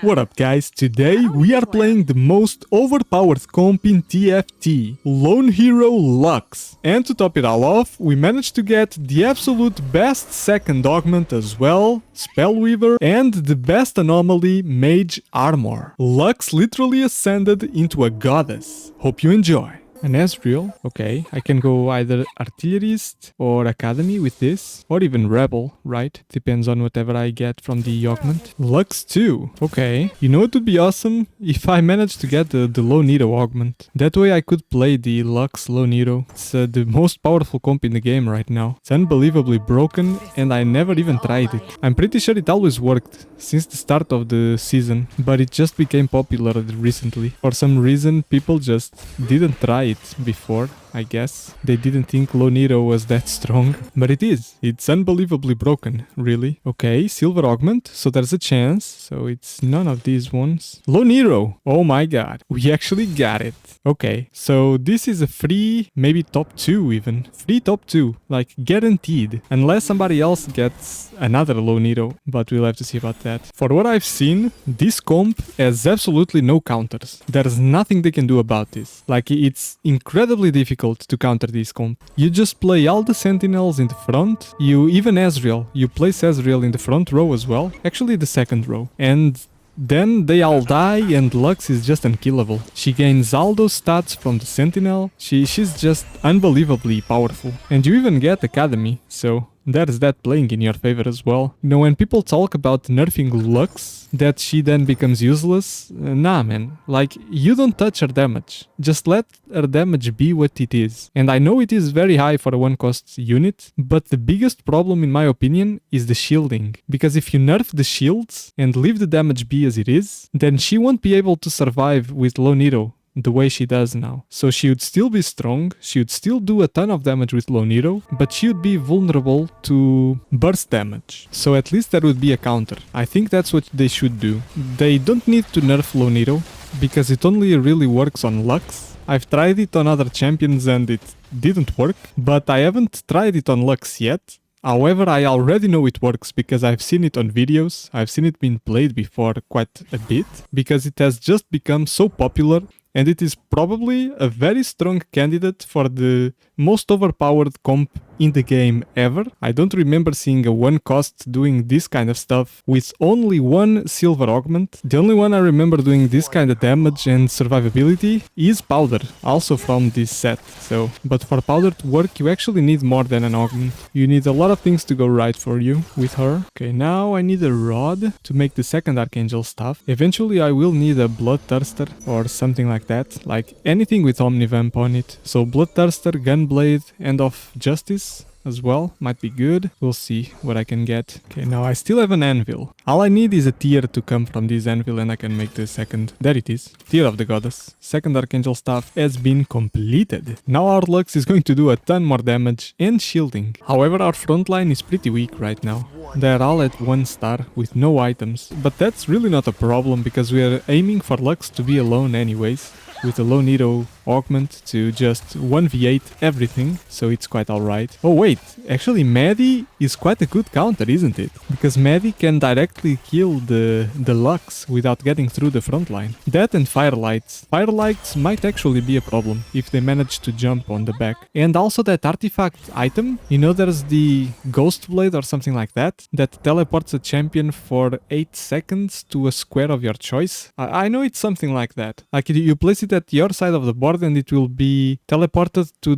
What up guys, today we are playing the most overpowered comp in TFT, Lone Hero Lux. And to top it all off, we managed to get the absolute best second augment as well, Spellweaver, and the best Anomaly Mage Armor. Lux literally ascended into a goddess. Hope you enjoy. An Ezreal, okay, I can go either Artillerist or Academy with this, or even Rebel, right? Depends on whatever I get from the augment. Lux 2, okay. You know it would be awesome if I managed to get the Low Nero augment. That way I could play the Lux Low Nero. It's the most powerful comp in the game right now. It's unbelievably broken and I never even tried it. I'm pretty sure it always worked since the start of the season, but it just became popular recently. For some reason people just didn't try it before, I guess. They didn't think Low Nero was that strong, but it is. It's unbelievably broken, really. Okay, Silver Augment, so there's a chance. So it's none of these ones. Low Nero, oh my god, we actually got it. Okay, so this is a free, maybe top 2 even. Free top 2, like guaranteed. Unless somebody else gets another Low Nero, but we'll have to see about that. For what I've seen, this comp has absolutely no counters. There's nothing they can do about this. Like, it's incredibly difficult to counter this comp. You just play all the sentinels in the front, even Ezreal, you place Ezreal in the front row as well, actually the second row, and then they all die and Lux is just unkillable. She gains all those stats from the sentinel, she's just unbelievably powerful. And you even get Academy, so there's that playing in your favor as well. You know, when people talk about nerfing Lux, that she then becomes useless, nah man, like, you don't touch her damage. Just let her damage be what it is. And I know it is very high for a one-cost unit, but the biggest problem in my opinion is the shielding. Because if you nerf the shields and leave the damage be as it is, then she won't be able to survive with Low Nero the way she does now. So she would still be strong, she would still do a ton of damage with Low Nero, but she would be vulnerable to burst damage. So at least there would be a counter. I think that's what they should do. They don't need to nerf Low Nero, because it only really works on Lux. I've tried it on other champions and it didn't work, but I haven't tried it on Lux yet. However, I already know it works because I've seen it on videos, I've seen it being played before quite a bit, because it has just become so popular. And it is probably a very strong candidate for the most overpowered comp in the game ever. I don't remember seeing a one cost doing this kind of stuff with only one silver augment. The only one I remember doing this kind of damage and survivability is Powder, also from this set. So, but for Powder to work, you actually need more than an augment. You need a lot of things to go right for you with her. Okay, now I need a rod to make the second Archangel stuff. Eventually I will need a Bloodthirster or something like that, like anything with Omnivamp on it. So Bloodthirster, Gunblade, End of Justice as well might be good. We'll see what I can get. Okay, now I still have an anvil. All I need is a tear to come from this anvil and I can make the second. There it is. Tear of the Goddess. Second Archangel staff has been completed. Now our Lux is going to do a ton more damage and shielding. However, our front line is pretty weak right now. They're all at 1 star with no items. But that's really not a problem because we are aiming for Lux to be alone anyways, with a Low Nero augment to just 1v8 everything, so it's quite alright. Oh wait, actually Maddie is quite a good counter, isn't it? Because Maddie can directly kill the Lux without getting through the front line. That and Firelights. Firelights might actually be a problem if they manage to jump on the back. And also that artifact item, you know, there's the Ghost Blade or something like that, that teleports a champion for 8 seconds to a square of your choice. I know it's something like that. Like you place it at your side of the board and it will be teleported to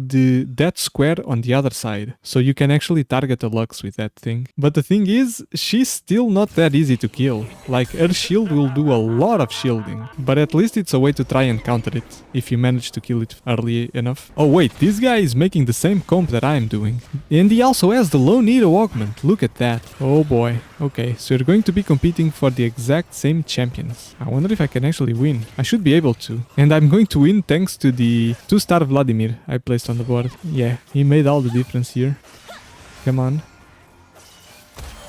that square on the other side. So you can actually target a Lux with that thing. But the thing is, she's still not that easy to kill. Like, her shield will do a lot of shielding. But at least it's a way to try and counter it, if you manage to kill it early enough. Oh wait, this guy is making the same comp that I'm doing. And he also has the Low Nero augment. Look at that. Oh boy. Okay, so you're going to be competing for the exact same champions. I wonder if I can actually win. I should be able to. And I'm going to win thanks to the 2-star Vladimir I placed on the board. Yeah, he made all the difference here. Come on.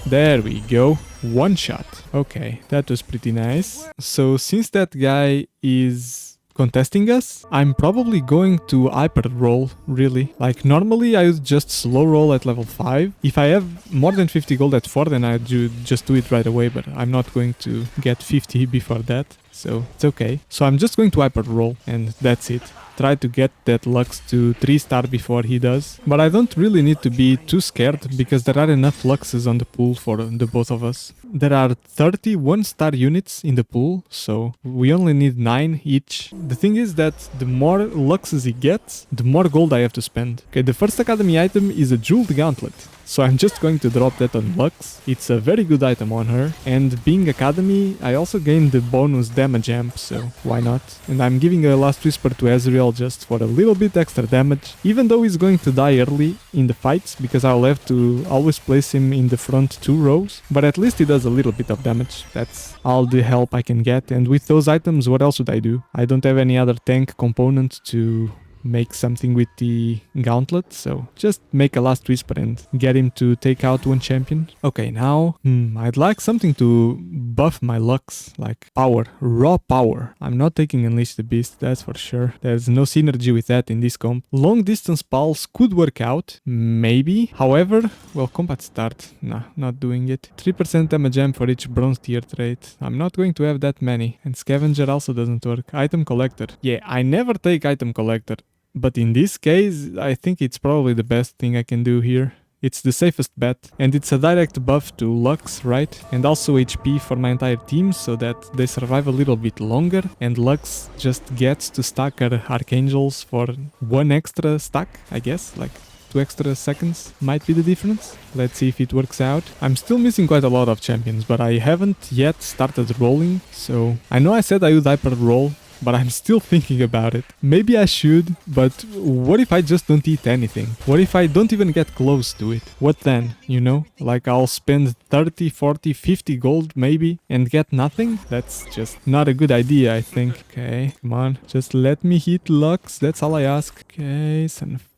There we go. One shot. Okay, that was pretty nice. So since that guy is contesting us, I'm probably going to hyper roll, really. Like, normally I would just slow roll at level 5. If I have more than 50 gold at 4, then I'd just do it right away, but I'm not going to get 50 before that, so it's okay. So I'm just going to hyper roll, and that's it. Try to get that Lux to 3-star before he does. But I don't really need to be too scared, because there are enough Luxes on the pool for the both of us. There are 30 1-star units in the pool, so we only need 9 each. The thing is that the more Luxes he gets, the more gold I have to spend. Okay, the first academy item is a jeweled gauntlet. So I'm just going to drop that on Lux. It's a very good item on her. And being Academy, I also gained the bonus damage amp, so why not? And I'm giving a Last Whisper to Ezreal just for a little bit extra damage. Even though he's going to die early in the fights, because I'll have to always place him in the front 2 rows. But at least he does a little bit of damage. That's all the help I can get. And with those items, what else would I do? I don't have any other tank component to make something with the gauntlet, so just make a Last Whisper and get him to take out one champion. Okay, now, I'd like something to buff my Lux, like power, raw power. I'm not taking Unleash the Beast, that's for sure. There's no synergy with that in this comp. Long distance pulse could work out, maybe. However, well, combat start, nah, not doing it. 3% damage amp for each bronze tier trait. I'm not going to have that many. And scavenger also doesn't work. Item collector. Yeah, I never take item collector. But in this case, I think it's probably the best thing I can do here. It's the safest bet, and it's a direct buff to Lux, right? And also HP for my entire team, so that they survive a little bit longer, and Lux just gets to stack her Archangels for 1 extra stack, I guess, like 2 extra seconds might be the difference. Let's see if it works out. I'm still missing quite a lot of champions, but I haven't yet started rolling, so I know I said I would hyper roll, but I'm still thinking about it. Maybe I should, but what if I just don't eat anything? What if I don't even get close to it? What then, you know? Like I'll spend 30, 40, 50 gold maybe and get nothing? That's just not a good idea, I think. Okay, come on. Just let me hit Lux, that's all I ask. Okay,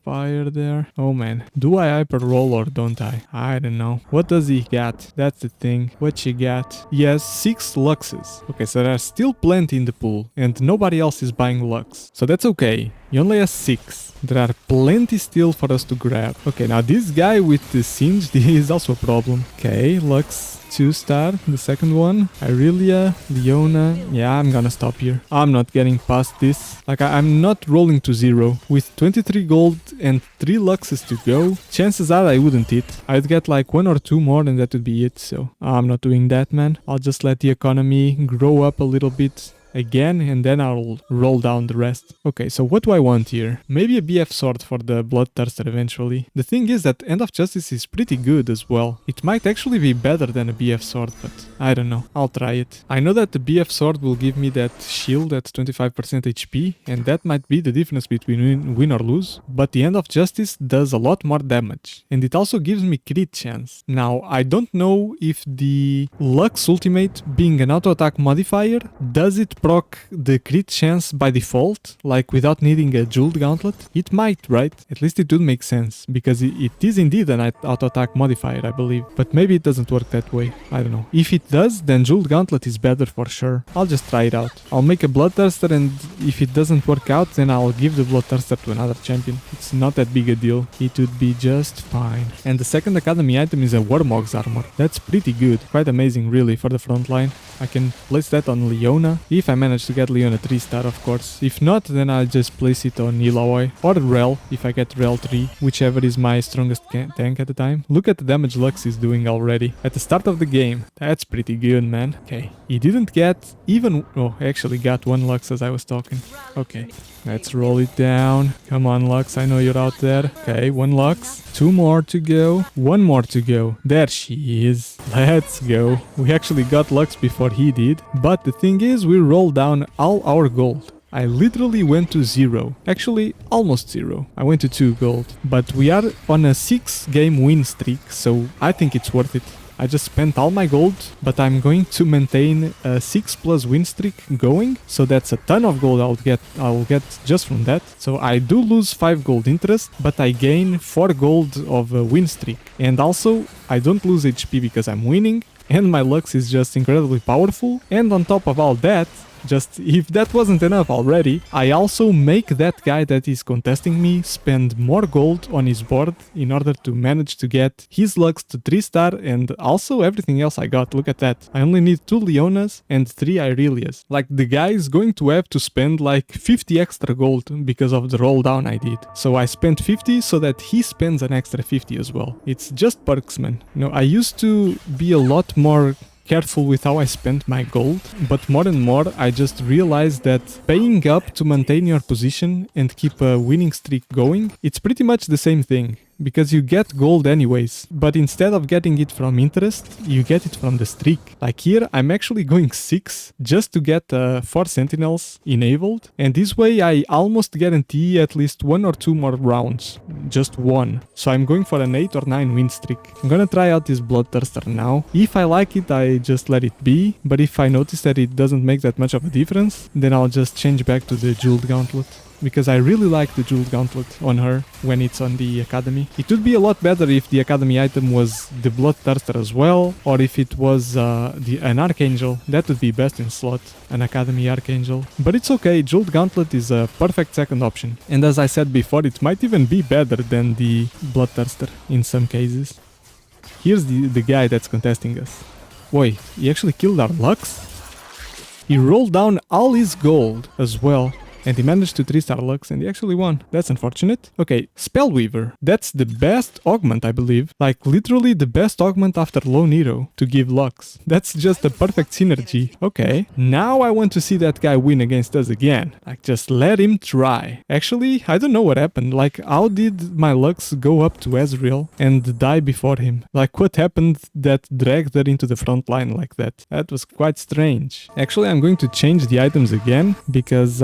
Fayr there. Oh man, do I hyper roll or don't I? I don't know. What does he got? That's the thing. What she got? He has 6 Luxes. Okay, so there are still plenty in the pool and nobody else is buying Lux. So that's okay. He only has 6. There are plenty still for us to grab. Okay, now this guy with the Singed is also a problem. Okay, Lux 2-star, the second one. Irelia, Leona. Yeah, I'm gonna stop here. I'm not getting past this. Like, I'm not rolling to 0. With 23 gold and 3 Luxes to go, chances are I wouldn't hit. I'd get like 1 or 2 more and that would be it, so I'm not doing that, man. I'll just let the economy grow up a little bit again, and then I'll roll down the rest. Okay, so what do I want here? Maybe a BF sword for the Bloodthirster eventually. The thing is that End of Justice is pretty good as well. It might actually be better than a BF sword, but I don't know. I'll try it. I know that the BF sword will give me that shield at 25% HP, and that might be the difference between win or lose, but the End of Justice does a lot more damage, and it also gives me crit chance. Now, I don't know if the Lux ultimate, being an auto attack modifier, does it proc the crit chance by default, like without needing a jeweled gauntlet? It might, right? At least it would make sense, because it is indeed an auto attack modifier, I believe. But maybe it doesn't work that way. I don't know. If it does, then jeweled gauntlet is better for sure. I'll just try it out. I'll make a Bloodthirster, and if it doesn't work out, then I'll give the Bloodthirster to another champion. It's not that big a deal. It would be just fine. And the second academy item is a Warmog's armor. That's pretty good. Quite amazing, really, for the front line. I can place that on Leona, if I manage to get Leona 3-star, of course. If not, then I'll just place it on Eloy or Rel, if I get Rel 3, whichever is my strongest tank at the time. Look at the damage Lux is doing already at the start of the game. That's pretty good, man. Okay, he didn't get even... Oh, I actually got 1 Lux as I was talking. Okay, let's roll it down. Come on, Lux, I know you're out there. Okay, 1 Lux. 2 more to go. 1 more to go. There she is. Let's go. We actually got Lux before he did. But the thing is, we rolled down all our gold. I literally went to 0. Actually, almost 0. I went to 2 gold. But we are on a 6-game win streak, so I think it's worth it. I just spent all my gold, but I'm going to maintain a 6+ win streak going, so that's a ton of gold I'll get just from that. So I do lose 5 gold interest, but I gain 4 gold of a win streak. And also, I don't lose HP because I'm winning, and my Lux is just incredibly powerful, and on top of all that, Just if that wasn't enough already, I also make that guy that is contesting me spend more gold on his board in order to manage to get his Lux to 3-star and also everything else I got. Look at that. I only need 2 Leonas and 3 Irelias. Like, the guy is going to have to spend like 50 extra gold because of the roll down I did. So I spent 50 so that he spends an extra 50 as well. It's just perks, man. You know, I used to be a lot more careful with how I spent my gold, but more and more I just realized that paying up to maintain your position and keep a winning streak going, it's pretty much the same thing. Because you get gold anyways, but instead of getting it from interest, you get it from the streak. Like here, I'm actually going 6 just to get 4 sentinels enabled, and this way I almost guarantee at least 1 or 2 more rounds. Just 1. So I'm going for an 8 or 9 win streak. I'm gonna try out this Bloodthirster now. If I like it, I just let it be, but if I notice that it doesn't make that much of a difference, then I'll just change back to the Jeweled Gauntlet. Because I really like the Jeweled Gauntlet on her when it's on the Academy. It would be a lot better if the Academy item was the Bloodthirster as well, or if it was an Archangel. That would be best in slot, an Academy Archangel. But it's okay, Jeweled Gauntlet is a perfect second option. And as I said before, it might even be better than the Bloodthirster in some cases. Here's the guy that's contesting us. Boy, he actually killed our Lux? He rolled down all his gold as well. And he managed to 3-star Lux and he actually won. That's unfortunate. Okay, Spellweaver. That's the best augment, I believe. Like, literally the best augment after Lone Hero to give Lux. That's just a perfect synergy. Okay, now I want to see that guy win against us again. Like, just let him try. Actually, I don't know what happened. Like, how did my Lux go up to Ezreal and die before him? Like, what happened that dragged her into the front line like that? That was quite strange. Actually, I'm going to change the items again because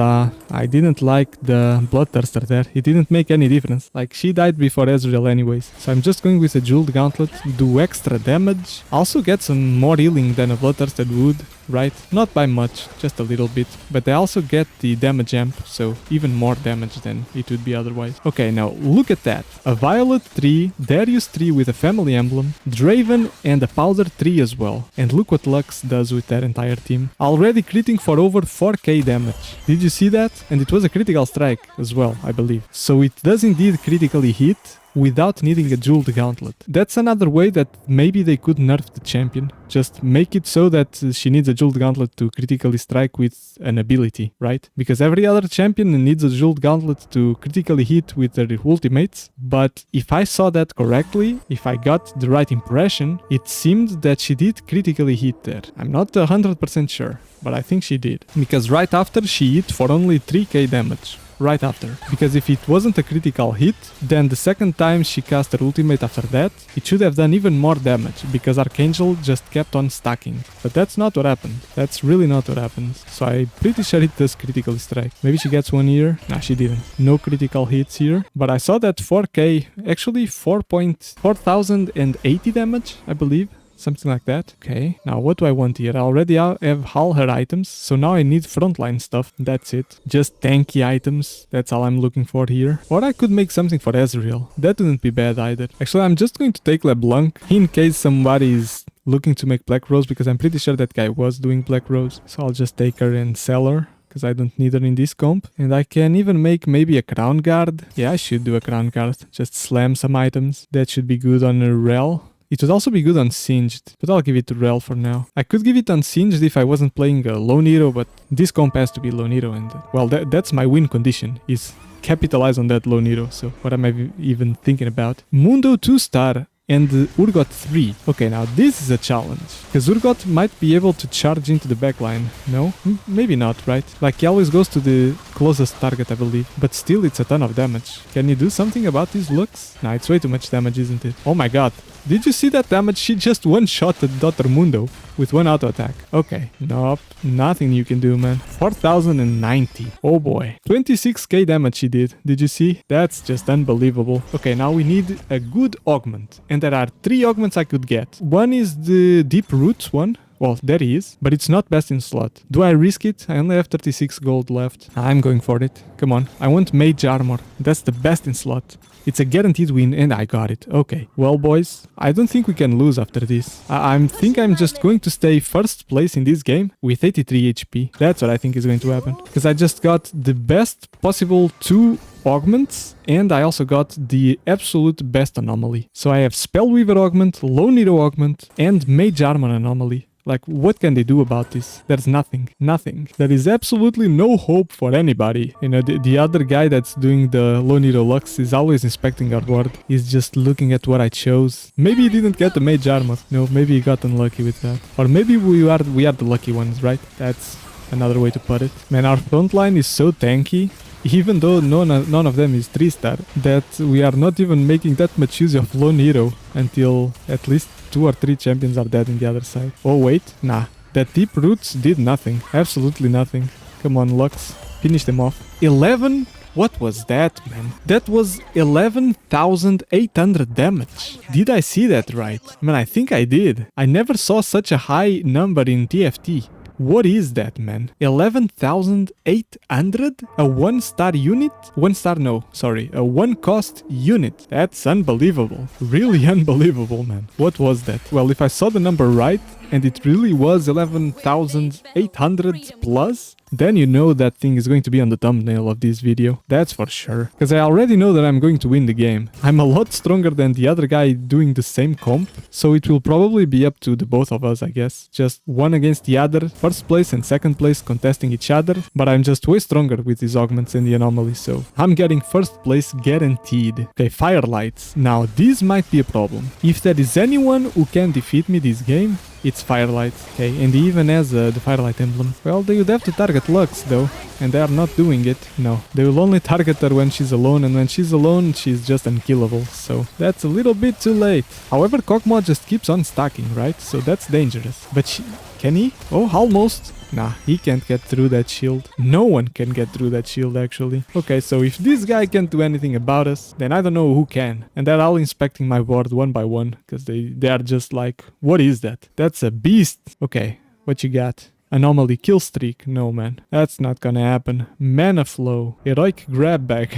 I didn't like the Bloodthirster there. It didn't make any difference. Like, she died before Ezreal anyways. So I'm just going with a Jeweled Gauntlet, do extra damage. Also get some more healing than a Bloodthirster would, right? Not by much, just a little bit. But I also get the damage amp, so even more damage than it would be otherwise. Okay, now look at that. A Violet 3, Darius 3 with a family emblem, Draven and a Powder 3 as well. And look what Lux does with that entire team. Already critting for over 4k damage. Did you see that? And it was a critical strike as well, I believe. So it does indeed critically hit without needing a Jeweled Gauntlet. That's another way that maybe they could nerf the champion. Just make it so that she needs a Jeweled Gauntlet to critically strike with an ability, right? Because every other champion needs a Jeweled Gauntlet to critically hit with their ultimates. But if I saw that correctly, if I got the right impression, it seemed that she did critically hit there. I'm not 100% sure, but I think she did. Because right after she hit for only 3k damage. Right after. Because if it wasn't a critical hit, then the second time she cast her ultimate after that, it should have done even more damage, because Archangel just kept on stacking. But that's not what happened. That's really not what happened. So I'm pretty sure it does critically strike. Maybe she gets 1 year? Nah, she didn't. No critical hits here. But I saw that 4k, actually 4,080 damage, I believe. Something like that. Okay, now what do I want here? I already have all her items, so now I need frontline stuff. That's it. Just tanky items. That's all I'm looking for here. Or I could make something for Ezreal. That wouldn't be bad either. Actually, I'm just going to take LeBlanc in case somebody is looking to make Black Rose, because I'm pretty sure that guy was doing Black Rose. So I'll just take her and sell her, because I don't need her in this comp. And I can even make maybe a Crown Guard. Yeah, I should do a Crown Guard. Just slam some items. That should be good on a Rel. It would also be good on Singed, but I'll give it to Rel for now. I could give it on Singed if I wasn't playing a Lone Hero, but this comp has to be Lone Hero, and well, that's my win condition, is capitalize on that Lone Hero, so what am I even thinking about? Mundo 2-star and Urgot 3. Okay, now this is a challenge, because Urgot might be able to charge into the backline. No? Maybe not, right? Like, he always goes to the closest target, I believe, but still it's a ton of damage. Can you do something about these looks? Nah, it's way too much damage, isn't it? Oh my god. Did you see that damage? She just one-shotted Dr. Mundo with one auto attack. Okay, nope, nothing you can do, man. 4,090. Oh boy. 26k damage she did. Did you see? That's just unbelievable. Okay, now we need a good augment. And there are 3 augments I could get. One is the Deep Roots one, Well, there he is, but it's not best in slot. Do I risk it? I only have 36 gold left. I'm going for it. Come on, I want mage armor. That's the best in slot. It's a guaranteed win and I got it. Okay. Well, boys, I don't think we can lose after this. I think I'm just going to stay first place in this game with 83 HP. That's what I think is going to happen. Because I just got the best possible 2 augments and I also got the absolute best anomaly. So I have Spellweaver augment, Lone Hero augment and Mage Armor anomaly. Like, what can they do about this? There's nothing. Nothing. There is absolutely no hope for anybody. You know, the other guy that's doing the Lone Hero Lux is always inspecting our board. He's just looking at what I chose. Maybe he didn't get the Mage Armor. No, maybe he got unlucky with that. Or maybe we are the lucky ones, right? That's another way to put it. Man, our front line is so tanky. Even though none of them is 3-star, that we are not even making that much use of Lone Hero until at least 2 or 3 champions are dead in the other side. Oh wait, nah. That deep roots did nothing. Absolutely nothing. Come on, Lux. Finish them off. 11? What was that, man? That was 11,800 damage. Did I see that right? Man, I think I did. I never saw such a high number in TFT. What is that, man? 11,800? A 1-star unit? 1-star, no, sorry. A 1-cost unit. That's unbelievable. Really unbelievable, man. What was that? Well, if I saw the number right, and it really was 11,800 plus, then you know that thing is going to be on the thumbnail of this video. That's for sure. Because I already know that I'm going to win the game. I'm a lot stronger than the other guy doing the same comp, so it will probably be up to the both of us, I guess. Just one against the other, first place and second place contesting each other, but I'm just way stronger with these augments and the anomaly, so I'm getting first place guaranteed. Okay, Firelights. Now, this might be a problem. If there is anyone who can defeat me this game, it's Firelight. Okay, and he even has the Firelight emblem. Well, they would have to target Lux though, and they are not doing it. No, they will only target her when she's alone, and when she's alone, she's just unkillable. So that's a little bit too late. However, Kog'Maw just keeps on stacking, right? So that's dangerous. But can he? Oh, almost. Nah, he can't get through that shield. No one can get through that shield, actually. Okay, so if this guy can't do anything about us, then I don't know who can. And they're all inspecting my board one by one, because they are just like, what is that? That's a beast. Okay, what you got? Anomaly kill streak. No, man. That's not gonna happen. Mana flow. Heroic grab bag.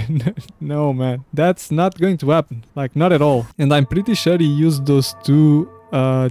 No, man. That's not going to happen. Like, not at all. And I'm pretty sure he used those 2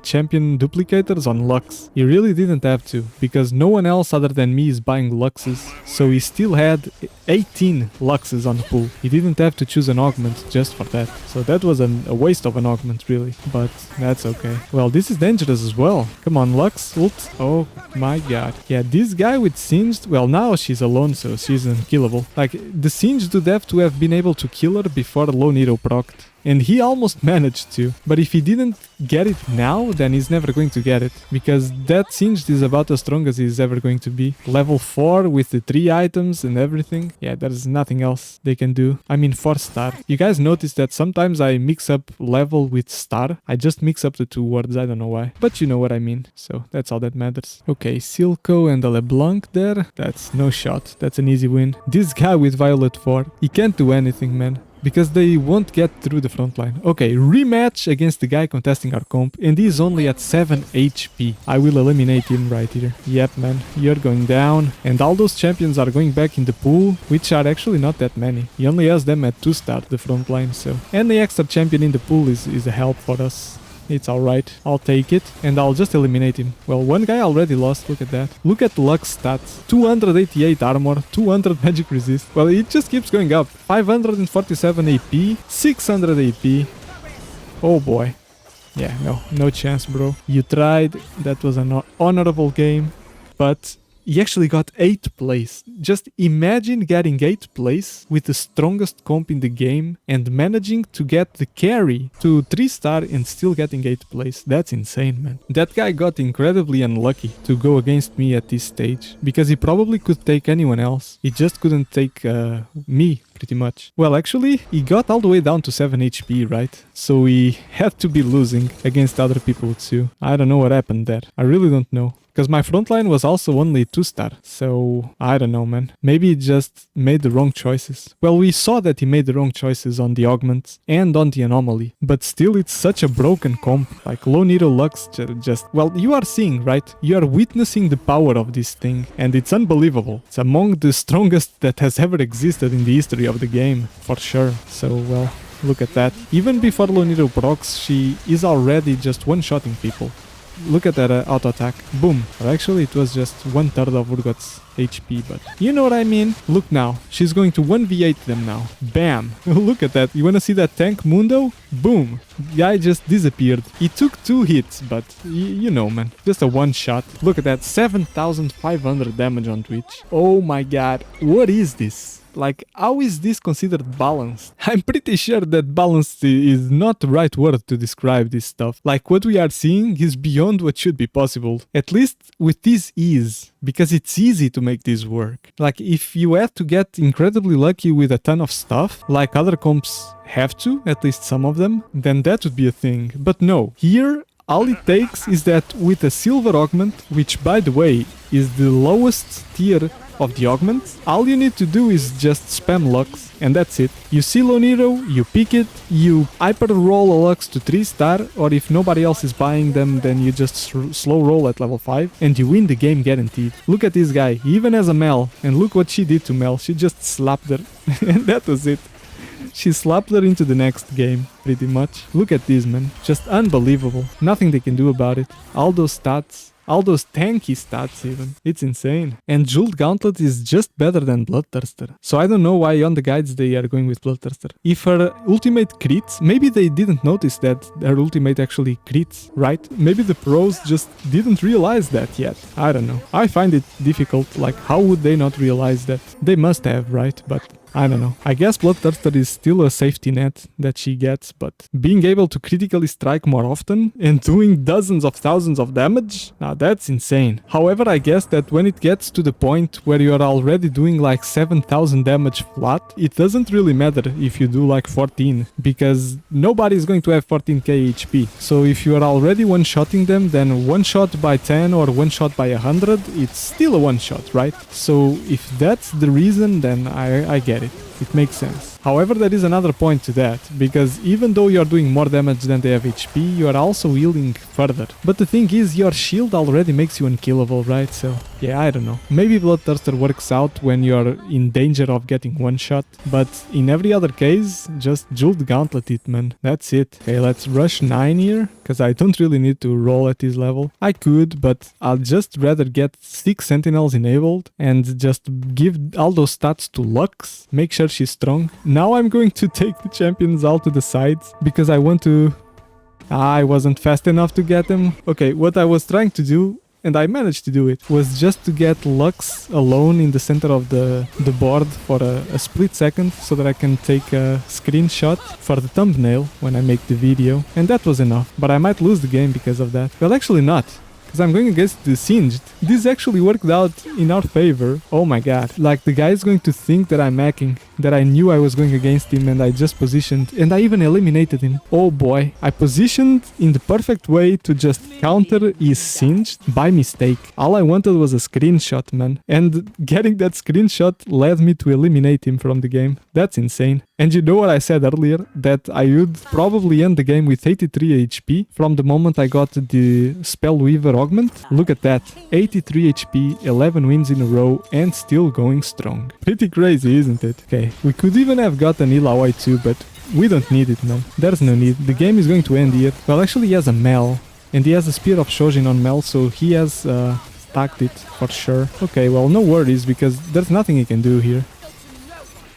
champion duplicators on Lux. He really didn't have to, because no one else other than me is buying Luxes, so he still had 18 Luxes on the pool. He didn't have to choose an augment just for that, so that was a waste of an augment, really, but that's okay. Well, this is dangerous as well. Come on, Lux, ult. Oh my god. Yeah, this guy with Singed, well, now she's alone, so she's unkillable. Like, the Singed would have to have been able to kill her before Lone Hero procced. And he almost managed to. But if he didn't get it now, then he's never going to get it. Because that Singed is about as strong as he's ever going to be. Level 4 with the 3 items and everything. Yeah, there's nothing else they can do. I mean, 4-star. You guys notice that sometimes I mix up level with star. I just mix up the 2 words, I don't know why. But you know what I mean. So that's all that matters. Okay, Silco and a LeBlanc there. That's no shot. That's an easy win. This guy with Violet 4, he can't do anything, man. Because they won't get through the front line. Okay, rematch against the guy contesting our comp, and he's only at 7 HP. I will eliminate him right here. Yep, man, you're going down. And all those champions are going back in the pool, which are actually not that many. He only has them at 2-star, the front line, so... And the extra champion in the pool is a help for us. It's alright, I'll take it, and I'll just eliminate him. Well, one guy already lost, look at that. Look at Lux stats. 288 armor, 200 magic resist. Well, it just keeps going up. 547 AP, 600 AP. Oh boy. Yeah, no chance, bro. You tried, that was an honorable game, but... He actually got 8th place. Just imagine getting 8th place with the strongest comp in the game and managing to get the carry to 3-star and still getting 8th place. That's insane, man. That guy got incredibly unlucky to go against me at this stage, because he probably could take anyone else. He just couldn't take me, pretty much. Well, actually, he got all the way down to 7 HP, right? So he had to be losing against other people too. I don't know what happened there. I really don't know. Because my front line was also only 2-star. So, I don't know, man. Maybe he just made the wrong choices. Well, we saw that he made the wrong choices on the Augment and on the Anomaly. But still, it's such a broken comp. Like, Lone Hero Lux just... Well, you are seeing, right? You are witnessing the power of this thing. And it's unbelievable. It's among the strongest that has ever existed in the history of the game. For sure. So, well... Look at that. Even before Lone Hero procs, she is already just one-shotting people. Look at that auto attack. Boom. Or actually, it was just 1/3 of Urgot's HP, but you know what I mean? Look now. She's going to 1v8 them now. Bam. Look at that. You wanna see that tank Mundo? Boom. Guy just disappeared. He took 2 hits, but you know, man. Just a one-shot. Look at that. 7,500 damage on Twitch. Oh my god. What is this? Like, how is this considered balanced? I'm pretty sure that balanced is not the right word to describe this stuff. Like, what we are seeing is beyond what should be possible. At least with this ease. Because it's easy to make this work. Like, if you had to get incredibly lucky with a ton of stuff, like other comps have to, at least some of them, then that would be a thing. But no, here... all it takes is that with a silver augment, which by the way is the lowest tier of the augment, all you need to do is just spam Lux and that's it. You see Lone Hero, you pick it, you hyper roll a Lux to 3-star, or if nobody else is buying them, then you just slow roll at level 5 and you win the game guaranteed. Look at this guy, he even has a Mel, and look what she did to Mel, she just slapped her and that was it. She slapped her into the next game, pretty much. Look at this, man. Just unbelievable. Nothing they can do about it. All those stats. All those tanky stats even. It's insane. And Jeweled Gauntlet is just better than Bloodthirster. So I don't know why on the guides they are going with Bloodthirster. If her ultimate crits, maybe they didn't notice that her ultimate actually crits, right? Maybe the pros just didn't realize that yet. I don't know. I find it difficult. Like, how would they not realize that? They must have, right? But... I don't know. I guess Bloodthirster is still a safety net that she gets, but being able to critically strike more often and doing dozens of thousands of damage? Now that's insane. However, I guess that when it gets to the point where you are already doing like 7,000 damage flat, it doesn't really matter if you do like 14, because nobody is going to have 14k HP. So if you are already one-shotting them, then one shot by 10 or one shot by 100, it's still a one-shot, right? So if that's the reason, then I get it. It makes sense. However, there is another point to that, because even though you are doing more damage than they have HP, you are also healing further. But the thing is, your shield already makes you unkillable, right? So, yeah, I don't know. Maybe Bloodthirster works out when you are in danger of getting one shot, but in every other case, just Jeweled Gauntlet it, man. That's it. Okay, let's rush 9 here, because I don't really need to roll at this level. I could, but I'll just rather get 6 Sentinels enabled and just give all those stats to Lux, make sure she's strong. Now I'm going to take the champions all to the sides because I want to... I wasn't fast enough to get them. Okay, what I was trying to do, and I managed to do it, was just to get Lux alone in the center of the board for a split second so that I can take a screenshot for the thumbnail when I make the video. And that was enough, but I might lose the game because of that. Well, actually not. Because I'm going against the Singed. This actually worked out in our favor. Oh my god. Like, the guy is going to think that I'm hacking. That I knew I was going against him and I just positioned. And I even eliminated him. Oh boy. I positioned in the perfect way to just counter his Singed by mistake. All I wanted was a screenshot, man. And getting that screenshot led me to eliminate him from the game. That's insane. And you know what I said earlier? That I would probably end the game with 83 HP from the moment I got the Spellweaver Augment. Look at that. 83 HP, 11 wins in a row, and still going strong. Pretty crazy, isn't it? Okay, we could even have gotten Ilawai too, but we don't need it, man. There's no need. The game is going to end here. Well, actually he has a Mel, and he has a Spear of Shojin on Mel, so he has stacked it for sure. Okay, well, no worries, because there's nothing he can do here.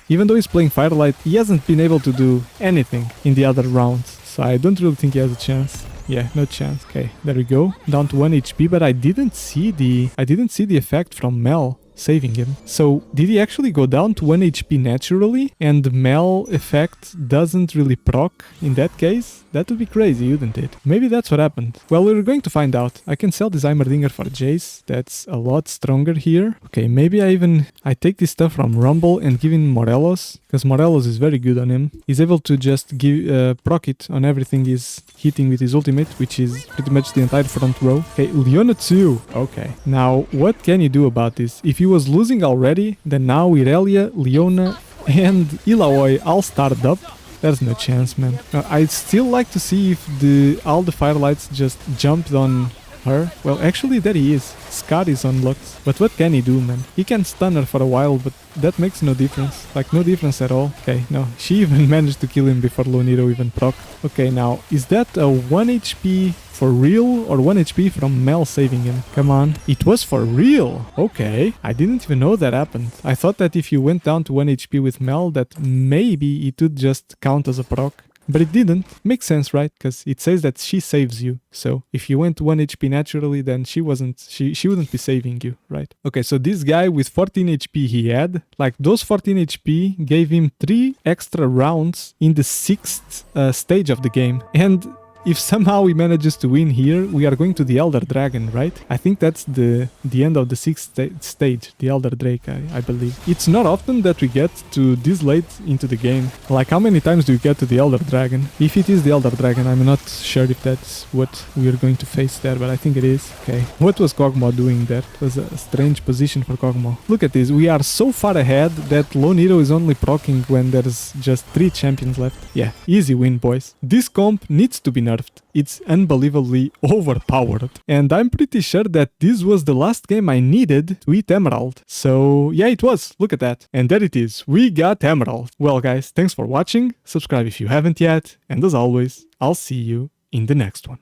Even though he's playing Firelight, he hasn't been able to do anything in the other rounds, so I don't really think he has a chance. Yeah, no chance. Okay, there we go. Down to 1 HP, but I didn't see the effect from Mel. saving him. So did he actually go down to 1 HP naturally and the Mel effect doesn't really proc in that case? That would be crazy, wouldn't it? Maybe that's what happened. Well, we're going to find out. I can sell this Heimerdinger for Jace. That's a lot stronger here. Okay, maybe I take this stuff from Rumble and give him Morelos, because Morelos is very good on him. He's able to just give proc it on everything he's hitting with his ultimate, which is pretty much the entire front row. Okay, Leona 2. Okay, now what can you do about this? If he was losing already, then now Irelia, Leona and Illaoi all started up. There's no chance, man. I'd still like to see if all the firelights just jumped on her. Well, actually, there he is. Scar is unlocked. But what can he do, man? He can stun her for a while, but that makes no difference. Like, no difference at all. Okay, no. She even managed to kill him before Loniro even proc. Okay, now, is that a 1 HP for real or 1 HP from Mel saving him? Come on. It was for real. Okay. I didn't even know that happened. I thought that if you went down to 1 HP with Mel, that maybe it would just count as a proc. But it didn't. Makes sense, right? Because it says that she saves you. So if you went 1 HP naturally, then she wouldn't be saving you, right? Okay, so this guy with 14 HP he had, like those 14 HP gave him 3 extra rounds in the 6th stage of the game. And if somehow he manages to win here, we are going to the Elder Dragon, right? I think that's the end of the 6th stage, the Elder Drake, I believe. It's not often that we get to this late into the game. Like, how many times do we get to the Elder Dragon? If it is the Elder Dragon, I'm not sure if that's what we are going to face there, but I think it is. Okay, what was Kog'Maw doing there? It was a strange position for Kog'Maw. Look at this, we are so far ahead that Loniro is only proccing when there's just 3 champions left. Yeah, easy win, boys. This comp needs to be nerfed. It's unbelievably overpowered. And I'm pretty sure that this was the last game I needed to eat Emerald. So yeah, it was. Look at that. And there it is. We got Emerald. Well guys, thanks for watching. Subscribe if you haven't yet. And as always, I'll see you in the next one.